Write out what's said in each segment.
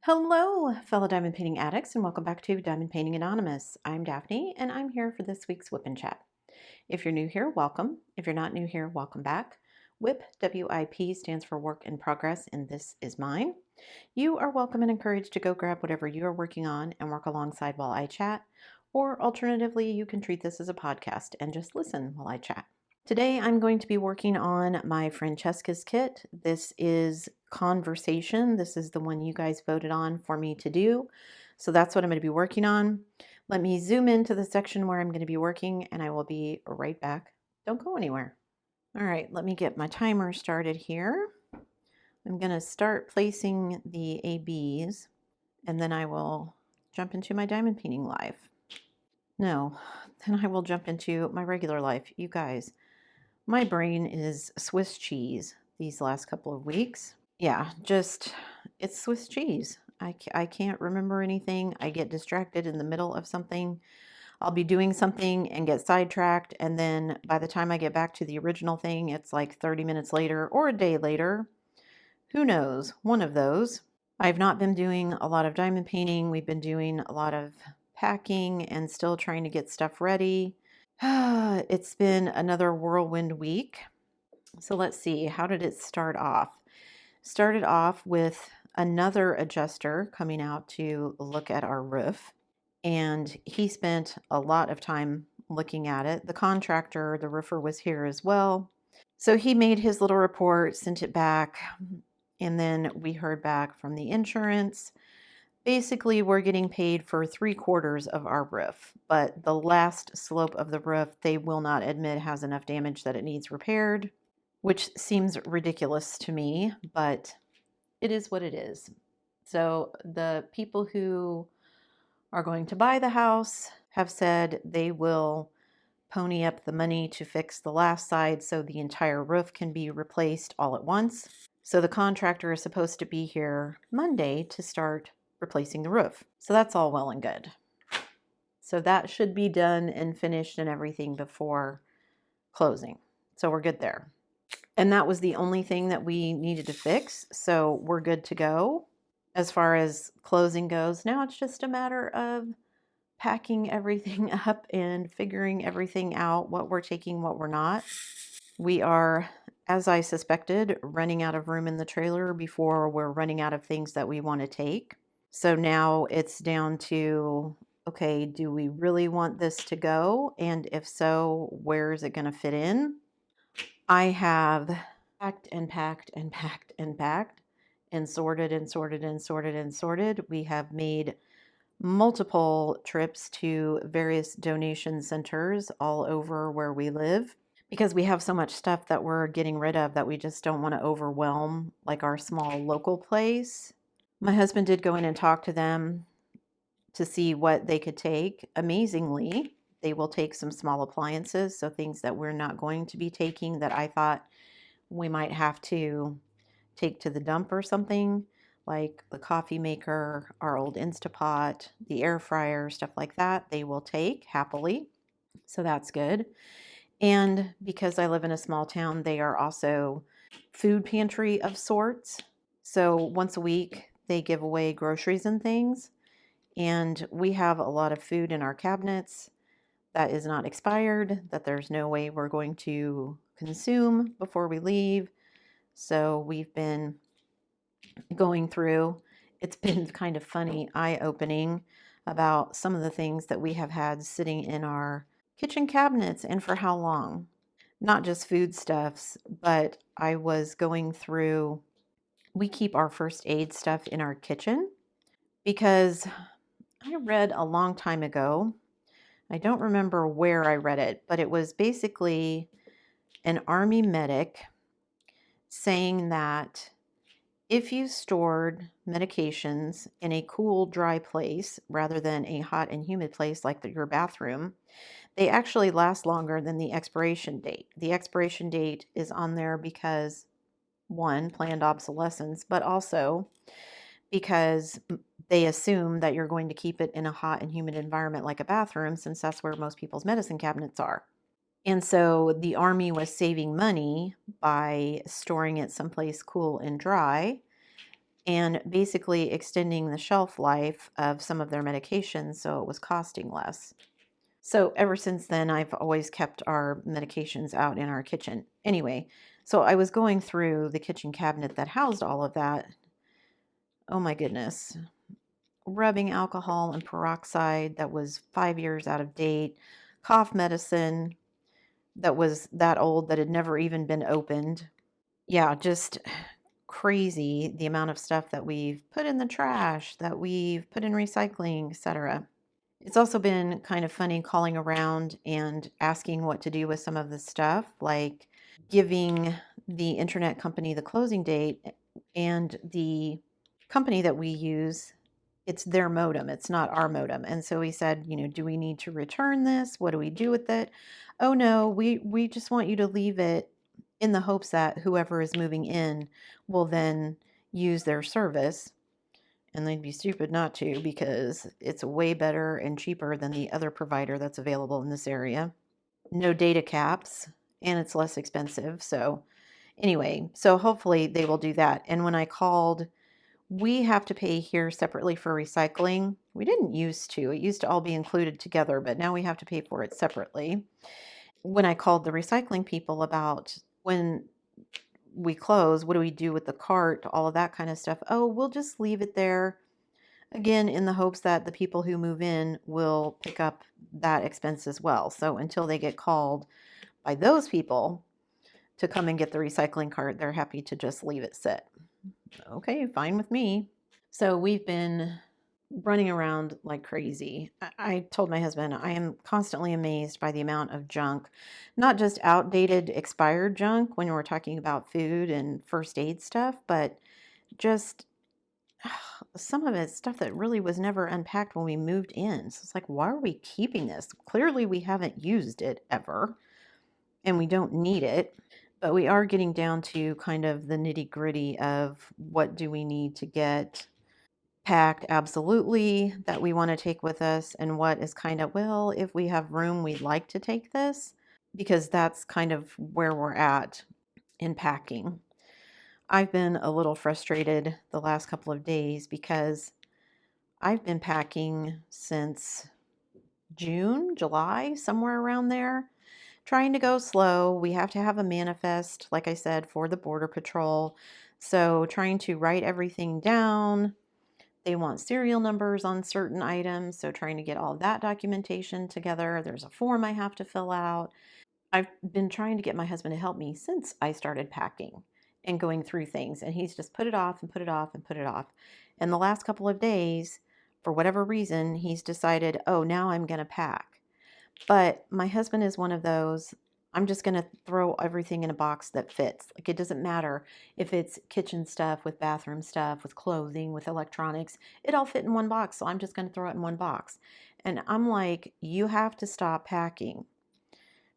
Hello, fellow diamond painting addicts, and welcome back to Diamond Painting Anonymous. I'm Daphne, and I'm here for this week's WIP and Chat. If you're new here, welcome. If you're not new here, welcome back. WIP, W-I-P, stands for Work in Progress, and this is mine. You are welcome and encouraged to go grab whatever you are working on and work alongside while I chat, or alternatively, you can treat this as a podcast and just listen while I chat. Today I'm going to be working on my Francesca's kit. This is Conversation. This is the one you guys voted on for me to do. So that's what I'm going to be working on. Let me zoom into the section where I'm going to be working and I will be right back. Don't go anywhere. All right, let me get my timer started here. I'm going to start placing the ABs and then I will jump into my diamond painting live. No, then I will jump into my regular life. You guys, my brain is Swiss cheese these last couple of weeks. Yeah, it's Swiss cheese. I can't remember anything. I get distracted in the middle of something. I'll be doing something and get sidetracked. And then by the time I get back to the original thing, it's like 30 minutes later or a day later. Who knows? One of those. I've not been doing a lot of diamond painting. We've been doing a lot of packing and still trying to get stuff ready. It's been another whirlwind week. So let's see, how did it start off? Started off with another adjuster coming out to look at our roof, and he spent a lot of time looking at it. The contractor, the roofer, was here as well. So he made his little report, sent it back, and then we heard back from the insurance. Basically, we're getting paid for 3/4 of our roof, but the last slope of the roof, they will not admit has enough damage that it needs repaired, which seems ridiculous to me, but it is what it is. So the people who are going to buy the house have said they will pony up the money to fix the last side so the entire roof can be replaced all at once. So the contractor is supposed to be here Monday to start replacing the roof. So that's all well and good. So that should be done and finished and everything before closing. So we're good there. And that was the only thing that we needed to fix. So we're good to go as far as closing goes. Now it's just a matter of packing everything up and figuring everything out, what we're taking, what we're not. We are, as I suspected, running out of room in the trailer before we're running out of things that we want to take. So now it's down to, okay, do we really want this to go? And if so, where is it going to fit in? I have packed and packed and packed and packed and sorted and sorted and sorted and sorted. We have made multiple trips to various donation centers all over where we live because we have so much stuff that we're getting rid of that we just don't want to overwhelm like our small local place. My husband did go in and talk to them to see what they could take. Amazingly, they will take some small appliances, so things that we're not going to be taking that I thought we might have to take to the dump or something, like the coffee maker, our old Instapot, the air fryer, stuff like that, they will take happily. So that's good. And because I live in a small town, they are also food pantry of sorts. So once a week, they give away groceries and things. And we have a lot of food in our cabinets that is not expired, that there's no way we're going to consume before we leave. So we've been going through. It's been kind of funny, eye-opening about some of the things that we have had sitting in our kitchen cabinets and for how long. Not just foodstuffs, but I was going through, we keep our first aid stuff in our kitchen because I read a long time ago, I don't remember where I read it, but it was basically an army medic saying that if you stored medications in a cool, dry place rather than a hot and humid place like your bathroom, they actually last longer than the expiration date. The expiration date is on there because, one, planned obsolescence, but also because they assume that you're going to keep it in a hot and humid environment like a bathroom, since that's where most people's medicine cabinets are. And so the Army was saving money by storing it someplace cool and dry. and basically extending the shelf life of some of their medications so it was costing less. So ever since then, I've always kept our medications out in our kitchen. Anyway, so I was going through the kitchen cabinet that housed all of that. Oh my goodness. Rubbing alcohol and peroxide that was 5 years out of date, cough medicine that was that old that had never even been opened. Yeah, just crazy the amount of stuff that we've put in the trash, that we've put in recycling, etc. It's also been kind of funny calling around and asking what to do with some of the stuff, like giving the internet company the closing date, and the company that we use, it's their modem, it's not our modem. And so we said, do we need to return this? What do we do with it? Oh no, we just want you to leave it in the hopes that whoever is moving in will then use their service. And they'd be stupid not to, because it's way better and cheaper than the other provider that's available in this area. No data caps, and it's less expensive. So anyway, so hopefully they will do that. And when I called, we have to pay here separately for recycling. We didn't used to. It used to all be included together, but now we have to pay for it separately. When I called the recycling people about when we close, what do we do with the cart, all of that kind of stuff? Oh, we'll just leave it there. Again, in the hopes that the people who move in will pick up that expense as well. So until they get called by those people to come and get the recycling cart, they're happy to just leave it sit. Okay, fine with me. So we've been running around like crazy. I told my husband I am constantly amazed by the amount of junk, not just outdated, expired junk when we're talking about food and first aid stuff, but just some of it's stuff that really was never unpacked when we moved in. So it's like, why are we keeping this? Clearly, we haven't used it ever and we don't need it. But we are getting down to kind of the nitty gritty of what do we need to get packed absolutely that we want to take with us, and what is kind of, well, if we have room, we'd like to take this, because that's kind of where we're at in packing. I've been a little frustrated the last couple of days because I've been packing since June, July, somewhere around there, trying to go slow. We have to have a manifest, like I said, for the Border Patrol. So trying to write everything down. They want serial numbers on certain items. So trying to get all of that documentation together. There's a form I have to fill out. I've been trying to get my husband to help me since I started packing and going through things, and he's just put it off and put it off and put it off. And the last couple of days, for whatever reason, he's decided, oh, now I'm going to pack. But my husband is one of those, I'm just going to throw everything in a box that fits. Like, it doesn't matter if it's kitchen stuff with bathroom stuff, with clothing, with electronics, it all fit in one box. So I'm just going to throw it in one box. And I'm like, you have to stop packing,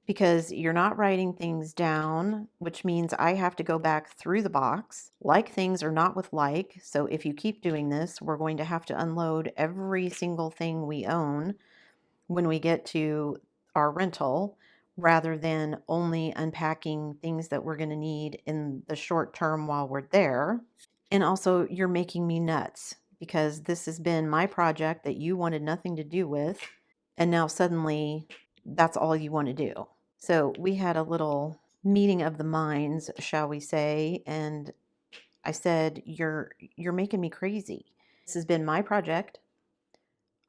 because you're not writing things down, which means I have to go back through the box. Like things are not with like. So if you keep doing this, we're going to have to unload every single thing we own when we get to our rental, rather than only unpacking things that we're going to need in the short term while we're there. And also, you're making me nuts, because this has been my project that you wanted nothing to do with. And now suddenly that's all you want to do. So we had a little meeting of the minds, shall we say, and I said, you're making me crazy. This has been my project.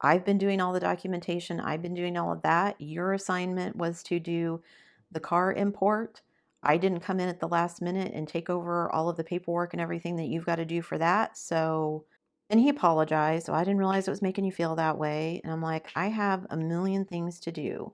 I've been doing all the documentation. I've been doing all of that. Your assignment was to do the car import. I didn't come in at the last minute and take over all of the paperwork and everything that you've got to do for that. So, and he apologized. So I didn't realize it was making you feel that way. And I'm like, I have a million things to do.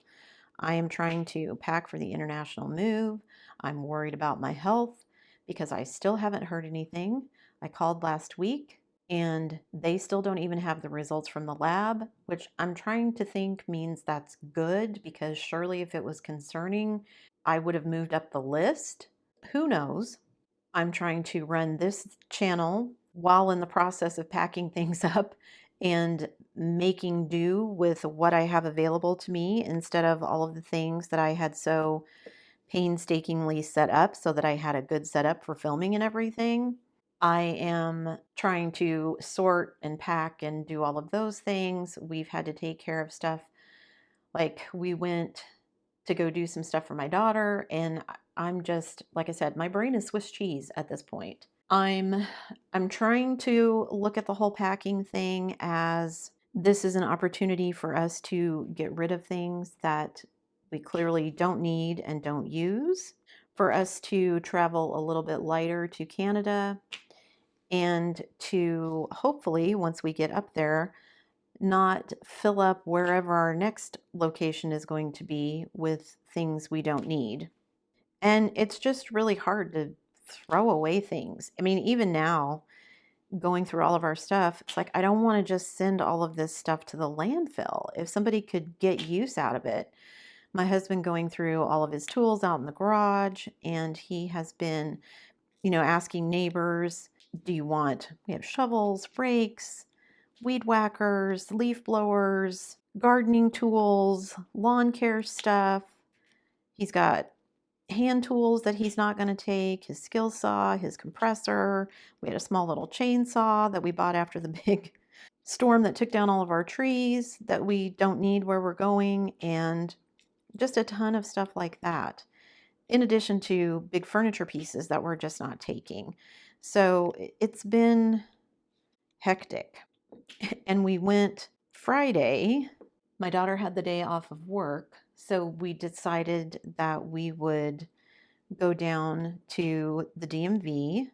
I am trying to pack for the international move. I'm worried about my health because I still haven't heard anything. I called last week and they still don't even have the results from the lab, which I'm trying to think means that's good, because surely if it was concerning, I would have moved up the list. Who knows? I'm trying to run this channel while in the process of packing things up and making do with what I have available to me, instead of all of the things that I had so painstakingly set up so that I had a good setup for filming and everything. I am trying to sort and pack and do all of those things. We've had to take care of stuff. Like we went to go do some stuff for my daughter, and I'm just, like I said, my brain is Swiss cheese at this point. I'm trying to look at the whole packing thing as this is an opportunity for us to get rid of things that we clearly don't need and don't use, for us to travel a little bit lighter to Canada, and to hopefully, once we get up there, not fill up wherever our next location is going to be with things we don't need. And it's just really hard to throw away things. I mean, even now, going through all of our stuff, it's like I don't want to just send all of this stuff to the landfill. If somebody could get use out of it. My husband going through all of his tools out in the garage, and he has been, asking neighbors, do you want, we have shovels, rakes, weed whackers, leaf blowers, gardening tools, lawn care stuff. He's got hand tools that he's not going to take, his skill saw, his compressor. We had a small little chainsaw that we bought after the big storm that took down all of our trees that we don't need where we're going, and just a ton of stuff like that, in addition to big furniture pieces that we're just not taking. So it's been hectic. And we went Friday. My daughter had the day off of work, so we decided that we would go down to the DMV,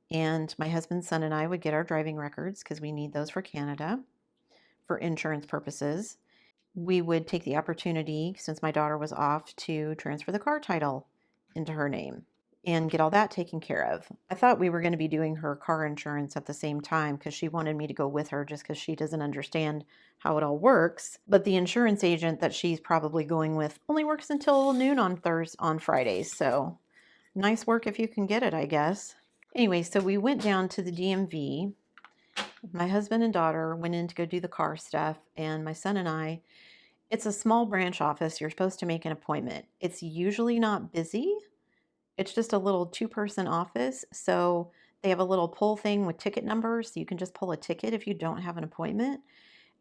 and my husband's son and I would get our driving records because we need those for Canada for insurance purposes. We would take the opportunity, since my daughter was off, to transfer the car title into her name and get all that taken care of. I thought we were going to be doing her car insurance at the same time because she wanted me to go with her just because she doesn't understand how it all works. But the insurance agent that she's probably going with only works until noon on Fridays. So nice work if you can get it, I guess. Anyway, so we went down to the DMV. My husband and daughter went in to go do the car stuff, and my son and I, it's a small branch office. You're supposed to make an appointment. It's usually not busy. It's just a little two-person office. So they have a little pull thing with ticket numbers. So you can just pull a ticket if you don't have an appointment.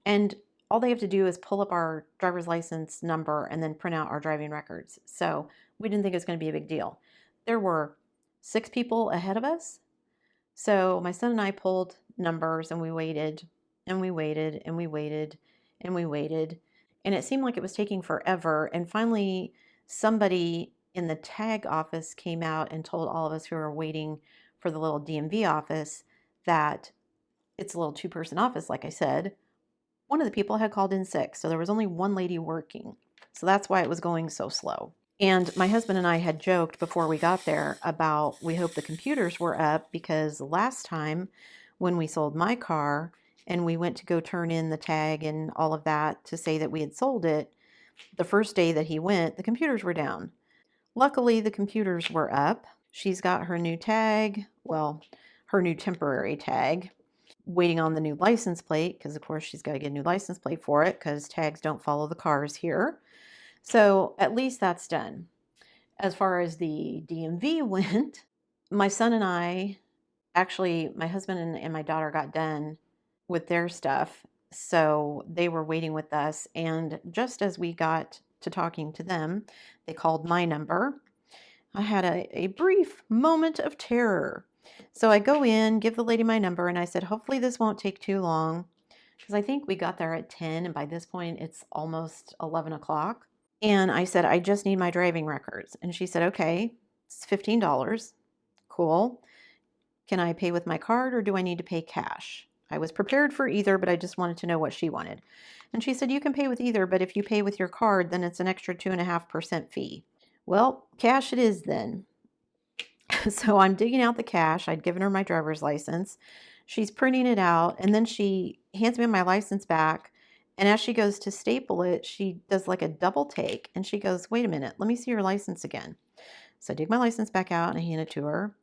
And all they have to do is pull up our driver's license number and then print out our driving records. So we didn't think it was going to be a big deal. There were 6 people ahead of us. So my son and I pulled numbers, and we waited and we waited and we waited and we waited. And it seemed like it was taking forever. And finally, somebody in the tag office came out and told all of us who were waiting for the little DMV office that it's a little two-person office, like I said. One of the people had called in sick, so there was only one lady working. So that's why it was going so slow. And my husband and I had joked before we got there about we hope the computers were up, because last time when we sold my car and we went to go turn in the tag and all of that to say that we had sold it, the first day that he went, the computers were down. Luckily, the computers were up. She's got her new tag, well, her new temporary tag, waiting on the new license plate, because of course she's got to get a new license plate for it because tags don't follow the cars here. So at least that's done. As far as the DMV went, my son and I, actually, my husband and my daughter got done with their stuff. So they were waiting with us. And just as we got to talking to them, they called my number. I had a brief moment of terror. So I go in, give the lady my number, and I said, hopefully this won't take too long, because I think we got there at 10, and by this point it's almost 11 o'clock. And I said, I just need my driving records. And she said, okay, it's $15. Cool. Can I pay with my card, or do I need to pay cash? I was prepared for either, but I just wanted to know what she wanted. And she said, you can pay with either, but if you pay with your card, then it's an extra 2.5% fee. Well, cash it is then. So I'm digging out the cash. I'd given her my driver's license. She's printing it out, and then she hands me my license back. And as she goes to staple it, she does like a double take, and she goes, wait a minute, let me see your license again. So I dig my license back out and I hand it to her,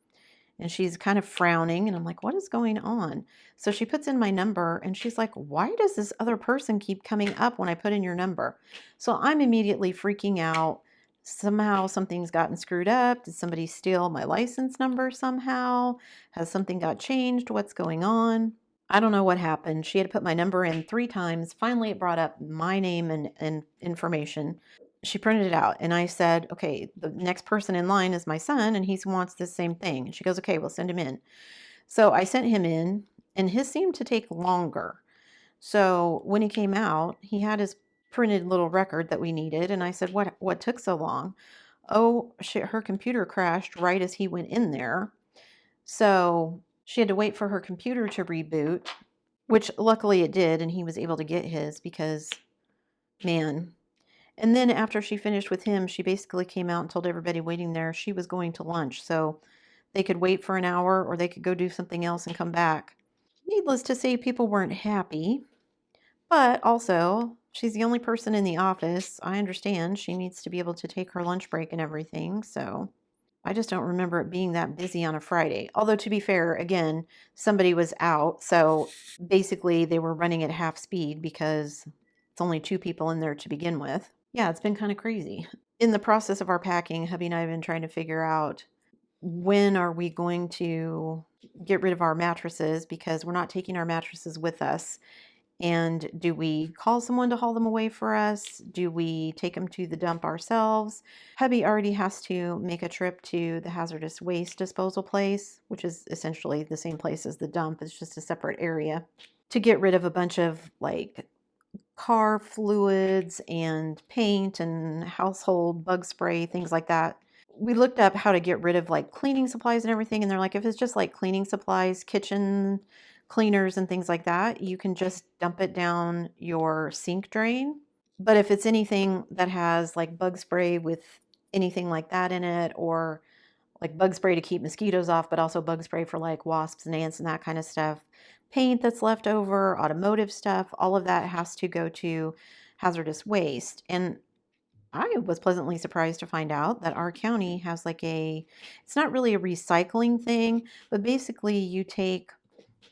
and she's kind of frowning, and I'm like, what is going on? So she puts in my number, and she's like, why does this other person keep coming up when I put in your number? So I'm immediately freaking out. Somehow something's gotten screwed up. Did somebody steal my license number somehow? Has something got changed? What's going on? I don't know what happened. She had to put my number in 3 times. Finally, it brought up my name and information. She printed it out, and I said, okay, the next person in line is my son, and he wants the same thing. And she goes, okay, we'll send him in. So I sent him in, and his seemed to take longer. So when he came out, he had his printed little record that we needed, and I said, what took so long? Oh, shit, her computer crashed right as he went in there. So she had to wait for her computer to reboot, which luckily it did, and he was able to get his because, man. And then after she finished with him, she basically came out and told everybody waiting there she was going to lunch. So they could wait for an hour or they could go do something else and come back. Needless to say, people weren't happy, but also she's the only person in the office. I understand she needs to be able to take her lunch break and everything. So I just don't remember it being that busy on a Friday. Although, to be fair, again, somebody was out. So basically, they were running at half speed because it's only 2 people in there to begin with. Yeah, it's been kind of crazy. In the process of our packing, hubby and I have been trying to figure out when are we going to get rid of our mattresses because we're not taking our mattresses with us. And do we call someone to haul them away for us? Do we take them to the dump ourselves? Hubby already has to make a trip to the hazardous waste disposal place, which is essentially the same place as the dump. It's just a separate area to get rid of a bunch of like car fluids and paint and household bug spray, things like that. We looked up how to get rid of like cleaning supplies and everything, and they're like, if it's just like cleaning supplies, kitchen cleaners and things like that, you can just dump it down your sink drain. But if it's anything that has like bug spray with anything like that in it, or like bug spray to keep mosquitoes off, but also bug spray for like wasps and ants and that kind of stuff, paint that's left over, automotive stuff, all of that has to go to hazardous waste. And I was pleasantly surprised to find out that our county has like it's not really a recycling thing, but basically you take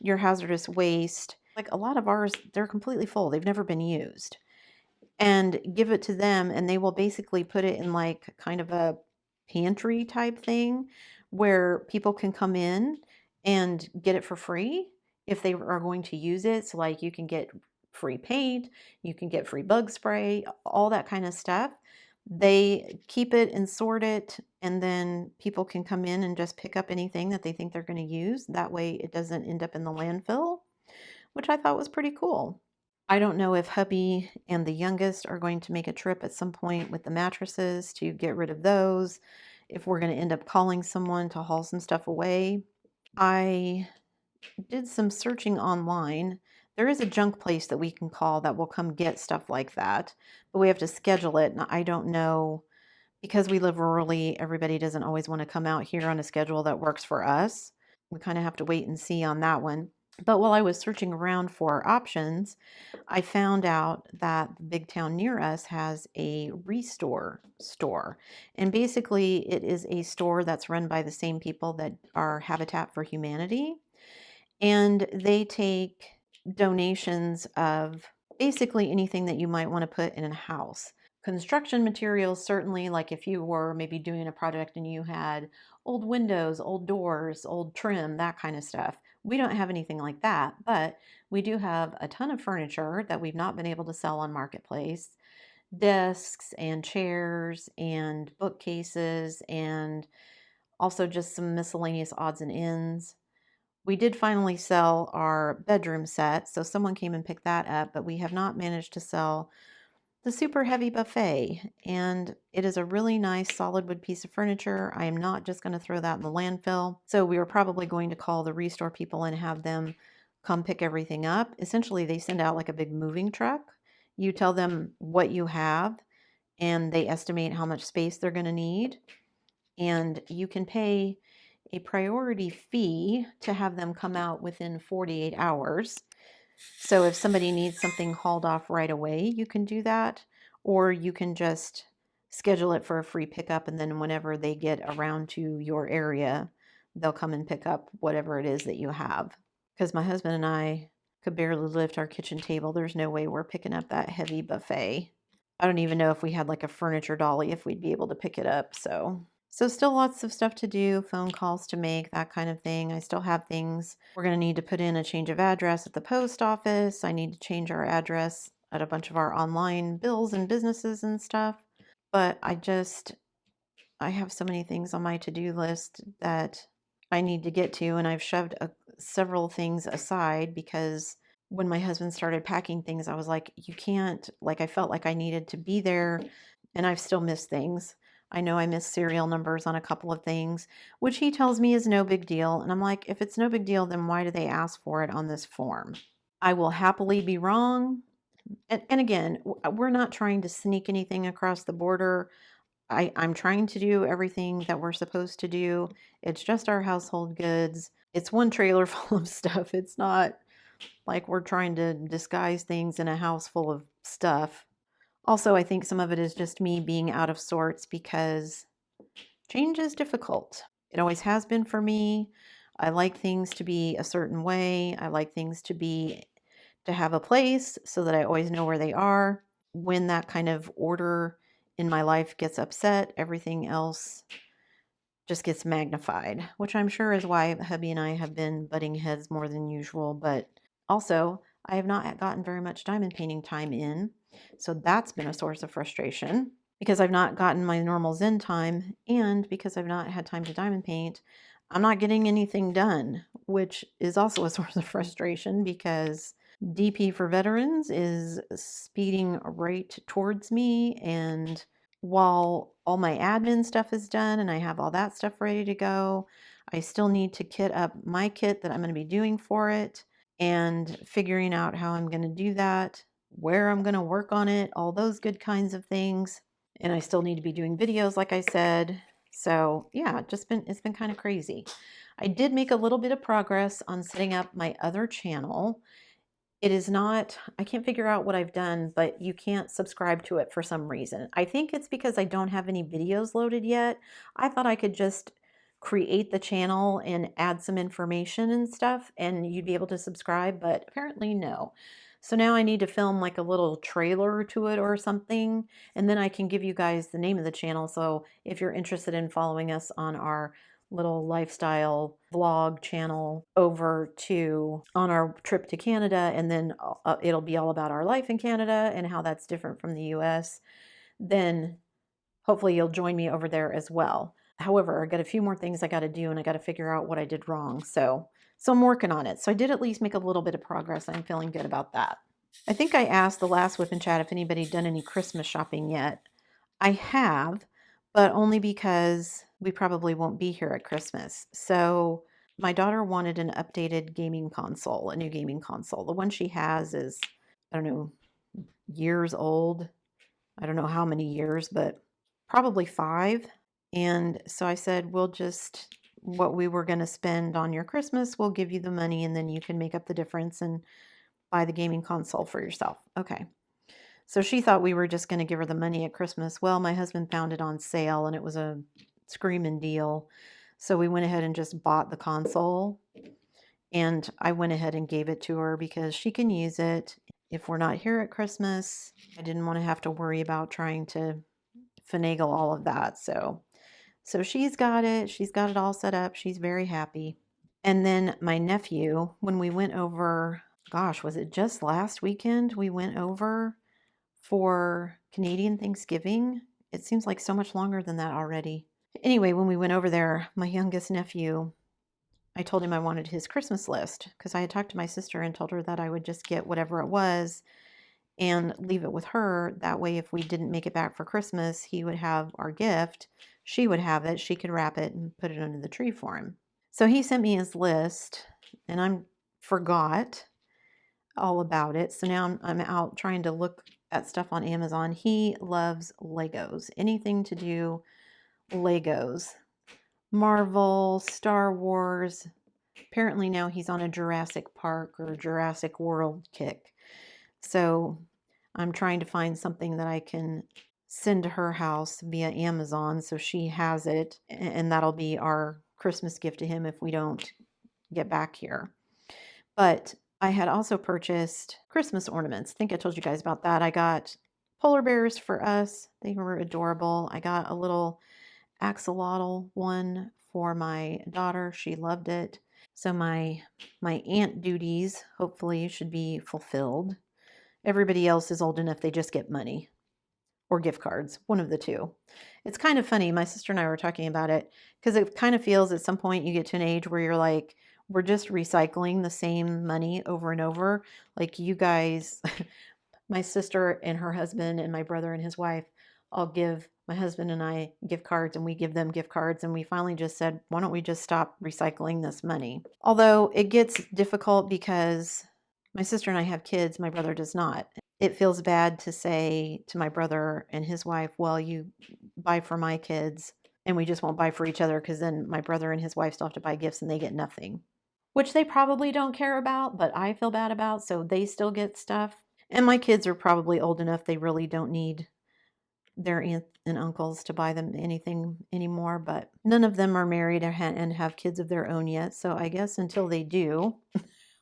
your hazardous waste, like a lot of ours, they're completely full, they've never been used, and give it to them, and they will basically put it in like kind of a pantry type thing where people can come in and get it for free if they are going to use it. So like you can get free paint, you can get free bug spray, all that kind of stuff. They keep it and sort it, and then people can come in and just pick up anything that they think they're going to use. That way it doesn't end up in the landfill, which I thought was pretty cool. I don't know if hubby and the youngest are going to make a trip at some point with the mattresses to get rid of those, if we're going to end up calling someone to haul some stuff away. I did some searching online. There is a junk place that we can call that will come get stuff like that, but we have to schedule it. And I don't know, because we live rurally, everybody doesn't always want to come out here on a schedule that works for us. We kind of have to wait and see on that one. But while I was searching around for options, I found out that the big town near us has a Restore store. And basically, it is a store that's run by the same people that are Habitat for Humanity. And they take donations of basically anything that you might want to put in a house. Construction materials, certainly, like if you were maybe doing a project and you had old windows, old doors, old trim, that kind of stuff. We don't have anything like that, but we do have a ton of furniture that we've not been able to sell on Marketplace, desks and chairs and bookcases, and also just some miscellaneous odds and ends. We did finally sell our bedroom set, so someone came and picked that up, but we have not managed to sell the super heavy buffet, and it is a really nice solid wood piece of furniture. I am not just going to throw that in the landfill, so we are probably going to call the Restore people and have them come pick everything up. Essentially, they send out like a big moving truck. You tell them what you have, and they estimate how much space they're going to need, and you can pay a priority fee to have them come out within 48 hours. So if somebody needs something hauled off right away, you can do that, or you can just schedule it for a free pickup, and then whenever they get around to your area, they'll come and pick up whatever it is that you have. Because my husband and I could barely lift our kitchen table. There's no way we're picking up that heavy buffet. I don't even know if we had like a furniture dolly, if we'd be able to pick it up. So still lots of stuff to do, phone calls to make, that kind of thing. I still have things. We're going to need to put in a change of address at the post office. I need to change our address at a bunch of our online bills and businesses and stuff. But I have so many things on my to-do list that I need to get to, and I've shoved several things aside because when my husband started packing things, I was like, you can't, like, I felt like I needed to be there, and I've still missed things. I know I missed serial numbers on a couple of things, which he tells me is no big deal. And I'm like, if it's no big deal, then why do they ask for it on this form? I will happily be wrong. And again, we're not trying to sneak anything across the border. I'm trying to do everything that we're supposed to do. It's just our household goods. It's one trailer full of stuff. It's not like we're trying to disguise things in a house full of stuff. Also, I think some of it is just me being out of sorts because change is difficult. It always has been for me. I like things to be a certain way. I like things to have a place so that I always know where they are. When that kind of order in my life gets upset, everything else just gets magnified, which I'm sure is why hubby and I have been butting heads more than usual. But also, I have not gotten very much diamond painting time in. So that's been a source of frustration because I've not gotten my normal Zen time, and because I've not had time to diamond paint, I'm not getting anything done, which is also a source of frustration because DP for Veterans is speeding right towards me. And while all my admin stuff is done and I have all that stuff ready to go, I still need to kit up my kit that I'm going to be doing for it and figuring out how I'm going to do that, where I'm going to work on it, all those good kinds of things. And I still need to be doing videos, like I said. So yeah, it's been kind of crazy. I did make a little bit of progress on setting up my other channel. It is not, I can't figure out what I've done, but you can't subscribe to it for some reason. I think it's because I don't have any videos loaded yet. I thought I could just create the channel and add some information and stuff and you'd be able to subscribe, but apparently no. So now I need to film like a little trailer to it or something, and then I can give you guys the name of the channel. So if you're interested in following us on our little lifestyle vlog channel over to on our trip to Canada, and then it'll be all about our life in Canada and how that's different from the US, then hopefully you'll join me over there as well. However, I got a few more things I got to do and I got to figure out what I did wrong. So I'm working on it. So I did at least make a little bit of progress. I'm feeling good about that. I think I asked the last WIP and Chat if anybody done any Christmas shopping yet. I have, but only because we probably won't be here at Christmas. So my daughter wanted an updated gaming console, a new gaming console. The one she has is, I don't know, years old. I don't know how many years, but probably 5. And so I said, what we were going to spend on your Christmas, we'll give you the money and then you can make up the difference and buy the gaming console for yourself. Okay. So she thought we were just going to give her the money at Christmas. Well, my husband found it on sale and it was a screaming deal. So we went ahead and just bought the console. And I went ahead and gave it to her because she can use it. If we're not here at Christmas, I didn't want to have to worry about trying to finagle all of that. So she's got it. She's got it all set up. She's very happy. And then my nephew, when we went over, gosh, was it just last weekend? We went over for Canadian Thanksgiving. It seems like so much longer than that already. Anyway, when we went over there, my youngest nephew, I told him I wanted his Christmas list because I had talked to my sister and told her that I would just get whatever it was and leave it with her. That way, if we didn't make it back for Christmas, he would have our gift. She would have it. She could wrap it and put it under the tree for him. So he sent me his list and I forgot all about it. So now I'm out trying to look at stuff on Amazon. He loves Legos, anything to do Legos, Marvel, Star Wars. Apparently now he's on a Jurassic Park or Jurassic World kick. So I'm trying to find something that I can send to her house via Amazon so she has it, and that'll be our Christmas gift to him if we don't get back here. But I had also purchased Christmas ornaments. I think I told you guys about that. I got polar bears for us. They were adorable. I got a little axolotl one for my daughter. She loved it. So my aunt duties hopefully should be fulfilled. Everybody else is old enough they just get money or gift cards, one of the two. It's kind of funny. My sister and I were talking about it because it kind of feels at some point you get to an age where you're like, we're just recycling the same money over and over. Like you guys, my sister and her husband and my brother and his wife all give my husband and I gift cards, and we give them gift cards. And we finally just said, why don't we just stop recycling this money? Although it gets difficult because my sister and I have kids, my brother does not. It feels bad to say to my brother and his wife, well, you buy for my kids and we just won't buy for each other, because then my brother and his wife still have to buy gifts and they get nothing, which they probably don't care about, but I feel bad about, so they still get stuff. And my kids are probably old enough they really don't need their aunts and uncles to buy them anything anymore, but none of them are married and have kids of their own yet, so I guess until they do,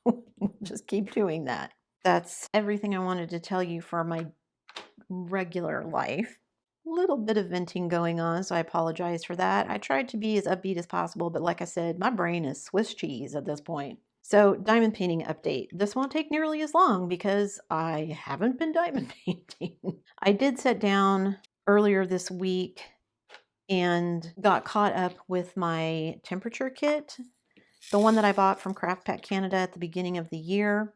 we'll just keep doing that. That's everything I wanted to tell you for my regular life. Little bit of venting going on, so I apologize for that. I tried to be as upbeat as possible, but like I said, my brain is Swiss cheese at this point. So, diamond painting update. This won't take nearly as long because I haven't been diamond painting. I did sit down earlier this week and got caught up with my temperature kit, the one that I bought from Craft Pack Canada at the beginning of the year.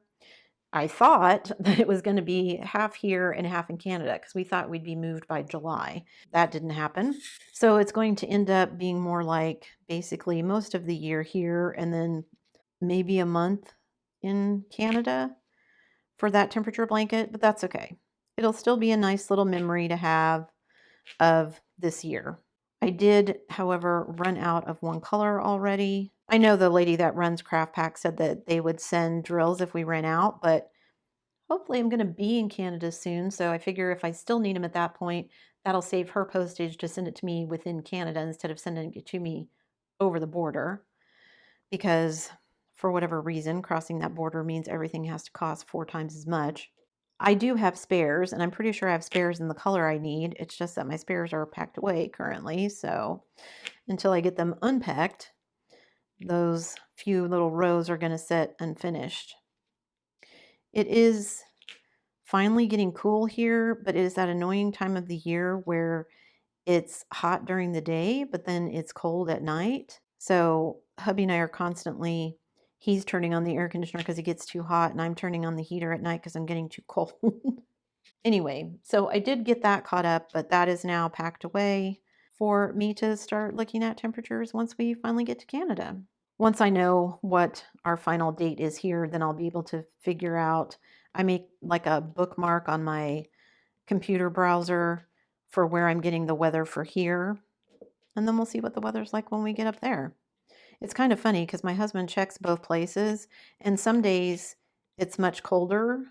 I thought that it was going to be half here and half in Canada because we thought we'd be moved by July. That didn't happen. So it's going to end up being more like basically most of the year here and then maybe a month in Canada for that temperature blanket, but that's okay. It'll still be a nice little memory to have of this year. I did, however, run out of one color already. I know the lady that runs Craft Pack said that they would send drills if we ran out, but hopefully I'm going to be in Canada soon, so I figure if I still need them at that point, that'll save her postage to send it to me within Canada instead of sending it to me over the border, because for whatever reason, crossing that border means everything has to cost 4 times as much. I do have spares, and I'm pretty sure I have spares in the color I need. It's just that my spares are packed away currently, so until I get them unpacked, those few little rows are going to sit unfinished. It is finally getting cool here, but it is that annoying time of the year where it's hot during the day, but then it's cold at night. So hubby and I are constantly, he's turning on the air conditioner because it gets too hot, and I'm turning on the heater at night because I'm getting too cold. Anyway, so I did get that caught up, but that is now packed away for me to start looking at temperatures once we finally get to Canada. Once I know what our final date is here, then I'll be able to figure out, I make like a bookmark on my computer browser for where I'm getting the weather for here, and then we'll see what the weather's like when we get up there. It's kind of funny because my husband checks both places, and some days it's much colder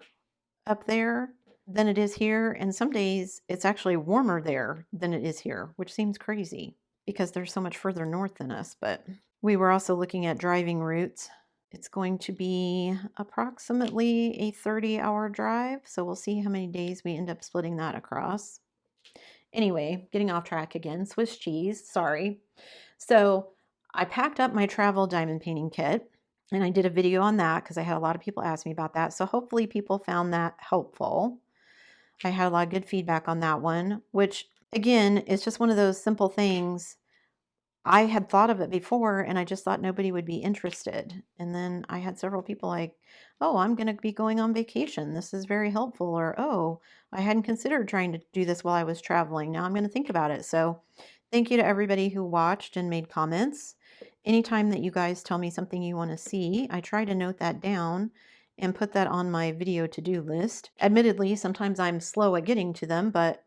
up there than it is here, and some days it's actually warmer there than it is here, which seems crazy because they're so much further north than us. But we were also looking at driving routes. It's going to be approximately a 30-hour drive, so we'll see how many days we end up splitting that across. Anyway, getting off track again, Swiss cheese, sorry. So I packed up my travel diamond painting kit, and I did a video on that because I had a lot of people ask me about that. So hopefully people found that helpful. I had a lot of good feedback on that one, which again, is just one of those simple things. I had thought of it before and I just thought nobody would be interested. And then I had several people like, oh, I'm going to be going on vacation. This is very helpful. Or, oh, I hadn't considered trying to do this while I was traveling. Now I'm going to think about it. So thank you to everybody who watched and made comments. Anytime that you guys tell me something you want to see, I try to note that down and put that on my video to-do list. Admittedly, sometimes I'm slow at getting to them, but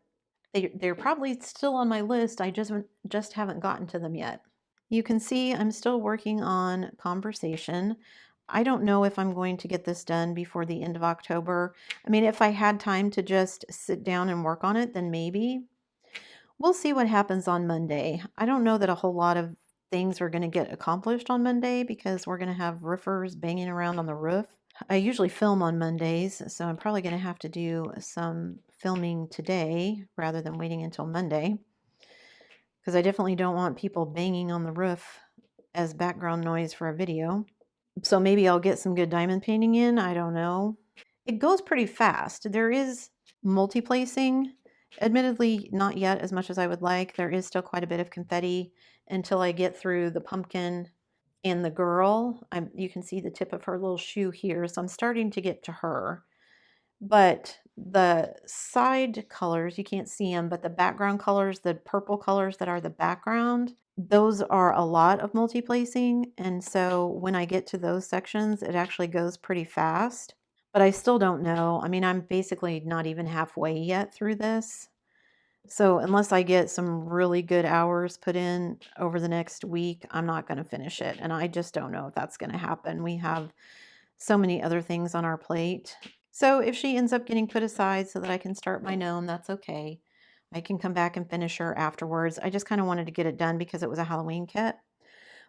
they're probably still on my list. I just haven't gotten to them yet. You can see I'm still working on conversation. I don't know if I'm going to get this done before the end of October. I mean, if I had time to just sit down and work on it, then maybe. We'll see what happens on Monday. I don't know that a whole lot of things are going to get accomplished on Monday because we're going to have roofers banging around on the roof. I usually film on Mondays, so I'm probably going to have to do some filming today rather than waiting until Monday, because I definitely don't want people banging on the roof as background noise for a video. So maybe I'll get some good diamond painting in. I don't know. It goes pretty fast. There is multi-placing. Admittedly, not yet as much as I would like. There is still quite a bit of confetti until I get through the pumpkin and the girl. You can see the tip of her little shoe here, so I'm starting to get to her. But the side colors, you can't see them, but the background colors, the purple colors that are the background, those are a lot of multi-placing. And so when I get to those sections, it actually goes pretty fast. But I still don't know. I mean, I'm basically not even halfway yet through this. So unless I get some really good hours put in over the next week, I'm not going to finish it. And I just don't know if that's going to happen. We have so many other things on our plate. So if she ends up getting put aside so that I can start my gnome, that's okay. I can come back and finish her afterwards. I just kind of wanted to get it done because it was a Halloween kit.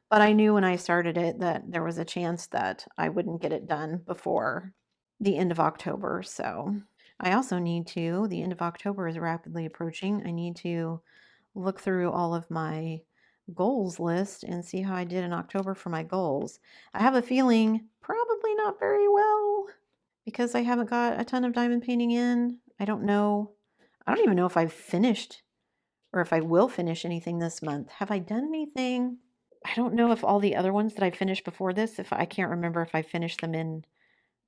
But I knew when I started it that there was a chance that I wouldn't get it done before the end of October. So I also need to, the end of October is rapidly approaching. I need to look through all of my goals list and see how I did in October for my goals. I have a feeling probably not very well because I haven't got a ton of diamond painting in. I don't know. I don't even know if I've finished or if I will finish anything this month. Have I done anything? I don't know if all the other ones that I finished before this, if I can't remember if I finished them in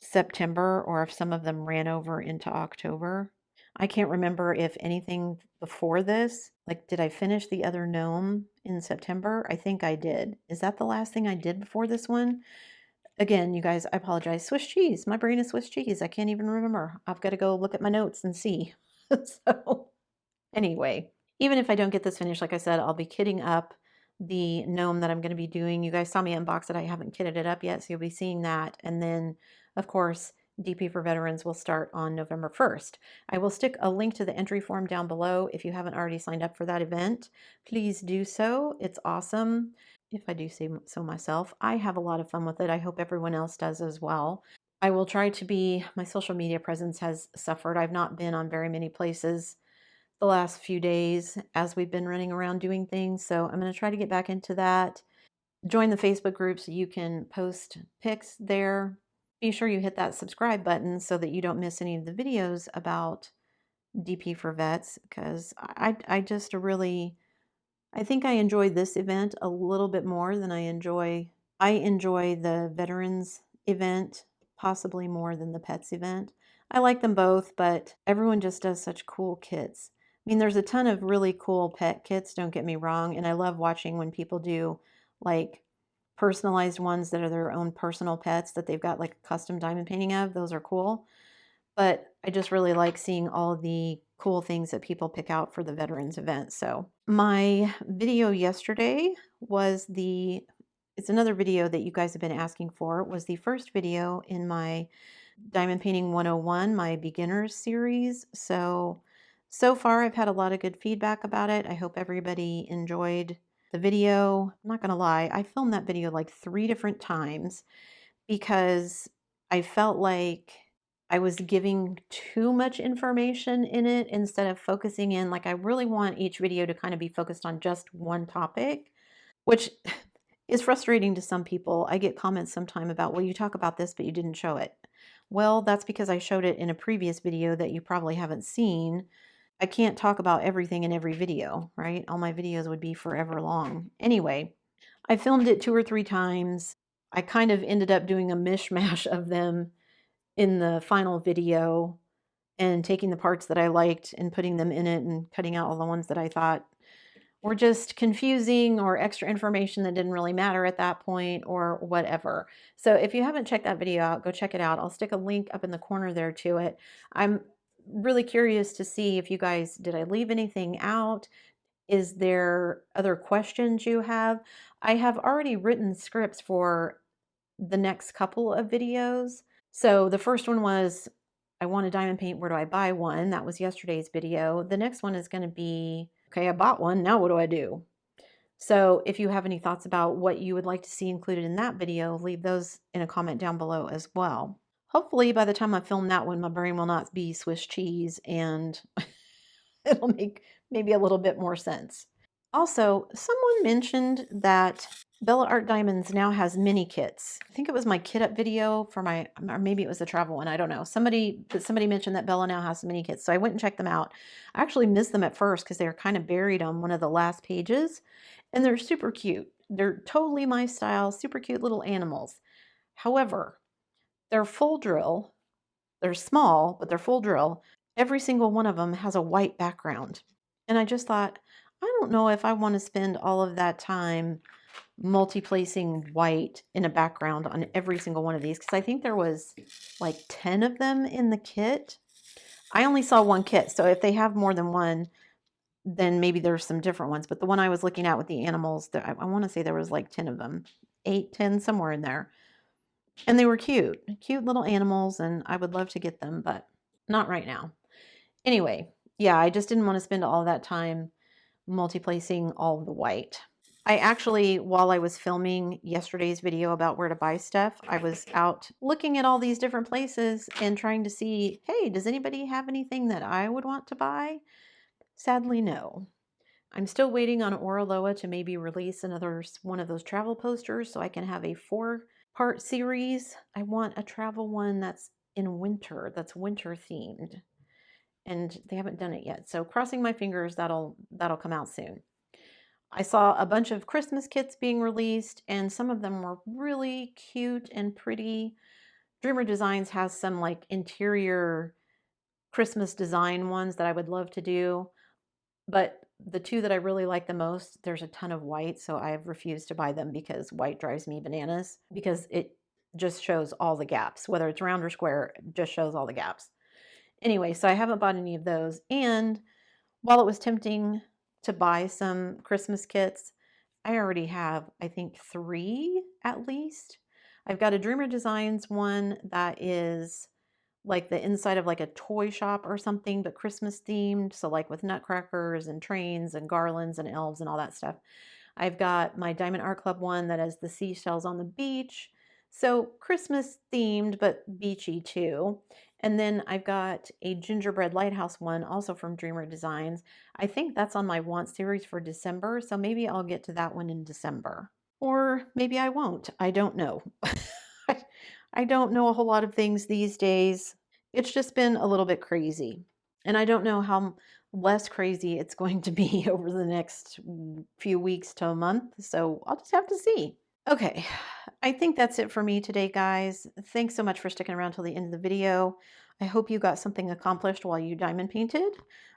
September or if some of them ran over into October. I can't remember if anything before this, like did I finish the other gnome in September? I think I did. Is that the last thing I did before this one? Again, you guys, I apologize. Swiss cheese. My brain is Swiss cheese. I can't even remember. I've got to go look at my notes and see. So anyway, even if I don't get this finished, like I said, I'll be kitting up the gnome that I'm going to be doing. You guys saw me unbox it. I haven't kitted it up yet, so you'll be seeing that. And then, of course, DP for Veterans will start on November 1st. I will stick a link to the entry form down below. If you haven't already signed up for that event, please do so. It's awesome. If I do say so myself, I have a lot of fun with it. I hope everyone else does as well. I will try to be, my social media presence has suffered. I've not been on very many places the last few days as we've been running around doing things. So I'm going to try to get back into that. Join the Facebook group so you can post pics there. Be sure you hit that subscribe button so that you don't miss any of the videos about DP for Vets, because I just really, I think I enjoy this event a little bit more than I enjoy the Veterans event, possibly more than the Pets event. I like them both, but everyone just does such cool kits. I mean, there's a ton of really cool pet kits, don't get me wrong, and I love watching when people do like personalized ones that are their own personal pets that they've got like a custom diamond painting of. Those are cool. But I just really like seeing all the cool things that people pick out for the Veterans event. So my video yesterday was it's another video that you guys have been asking for. It was the first video in my Diamond Painting 101, my beginners series. So far I've had a lot of good feedback about it. I hope everybody enjoyed the video. I'm not gonna lie, I filmed that video like 3 different times because I felt like I was giving too much information in it instead of focusing in. Like, I really want each video to kind of be focused on just one topic, which is frustrating to some people. I get comments sometime about, well, you talk about this, but you didn't show it. Well, that's because I showed it in a previous video that you probably haven't seen. I can't talk about everything in every video, right? All my videos would be forever long. Anyway, I filmed it 2 or 3 times. I kind of ended up doing a mishmash of them in the final video and taking the parts that I liked and putting them in it and cutting out all the ones that I thought were just confusing or extra information that didn't really matter at that point or whatever. So if you haven't checked that video out, go check it out. I'll stick a link up in the corner there to it. I'm really curious to see if you guys, did I leave anything out? Is there other questions you have? I have already written scripts for the next couple of videos. So the first one was, I want a diamond paint, where do I buy one? That was yesterday's video. The next one is going to be, okay, I bought one, now what do I do? So if you have any thoughts about what you would like to see included in that video, leave those in a comment down below as well. Hopefully by the time I film that one, my brain will not be Swiss cheese and it'll make maybe a little bit more sense. Also, someone mentioned that Bella Art Diamonds now has mini kits. I think it was my kit up video for my, or maybe it was the travel one. I don't know. Somebody mentioned that Bella now has some mini kits. So I went and checked them out. I actually missed them at first because they were kind of buried on one of the last pages, and they're super cute. They're totally my style, super cute little animals. However, they're full drill. They're small, but they're full drill. Every single one of them has a white background. And I just thought, I don't know if I want to spend all of that time multi-placing white in a background on every single one of these, because I think there was like 10 of them in the kit. I only saw one kit, so if they have more than one, then maybe there's some different ones. But the one I was looking at with the animals, I want to say there was like 10 of them, 8, 10, somewhere in there. And they were cute, cute little animals, and I would love to get them, but not right now. Anyway, yeah, I just didn't want to spend all that time multi-placing all of the white. I actually, while I was filming yesterday's video about where to buy stuff, I was out looking at all these different places and trying to see, hey, does anybody have anything that I would want to buy? Sadly, no. I'm still waiting on Oraloa to maybe release another one of those travel posters so I can have a 4-part series. I want a travel one that's in winter, that's winter themed. And they haven't done it yet. So crossing my fingers, that'll come out soon. I saw a bunch of Christmas kits being released, and some of them were really cute and pretty. Dreamer Designs has some like interior Christmas design ones that I would love to do. But the two that I really like the most, there's a ton of white, so I have refused to buy them because white drives me bananas because it just shows all the gaps. Whether it's round or square, it just shows all the gaps. Anyway, so I haven't bought any of those. And while it was tempting to buy some Christmas kits, I already have, I think, 3 at least. I've got a Dreamer Designs one that is like the inside of like a toy shop or something, but Christmas themed. So like with nutcrackers and trains and garlands and elves and all that stuff. I've got my Diamond Art Club one that has the seashells on the beach. So Christmas themed, but beachy too. And then I've got a gingerbread lighthouse one also from Dreamer Designs. I think that's on my want series for December. So maybe I'll get to that one in December. Or maybe I won't. I don't know. I don't know a whole lot of things these days. It's just been a little bit crazy. And I don't know how less crazy it's going to be over the next few weeks to a month. So I'll just have to see. Okay, I think that's it for me today, guys. Thanks so much for sticking around till the end of the video. I hope you got something accomplished while you diamond painted.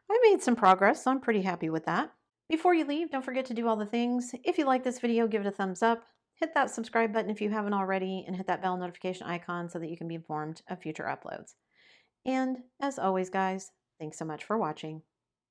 I made some progress, so I'm pretty happy with that. Before you leave, don't forget to do all the things. If you like this video, give it a thumbs up. Hit that subscribe button if you haven't already, and hit that bell notification icon so that you can be informed of future uploads. And as always, guys, thanks so much for watching.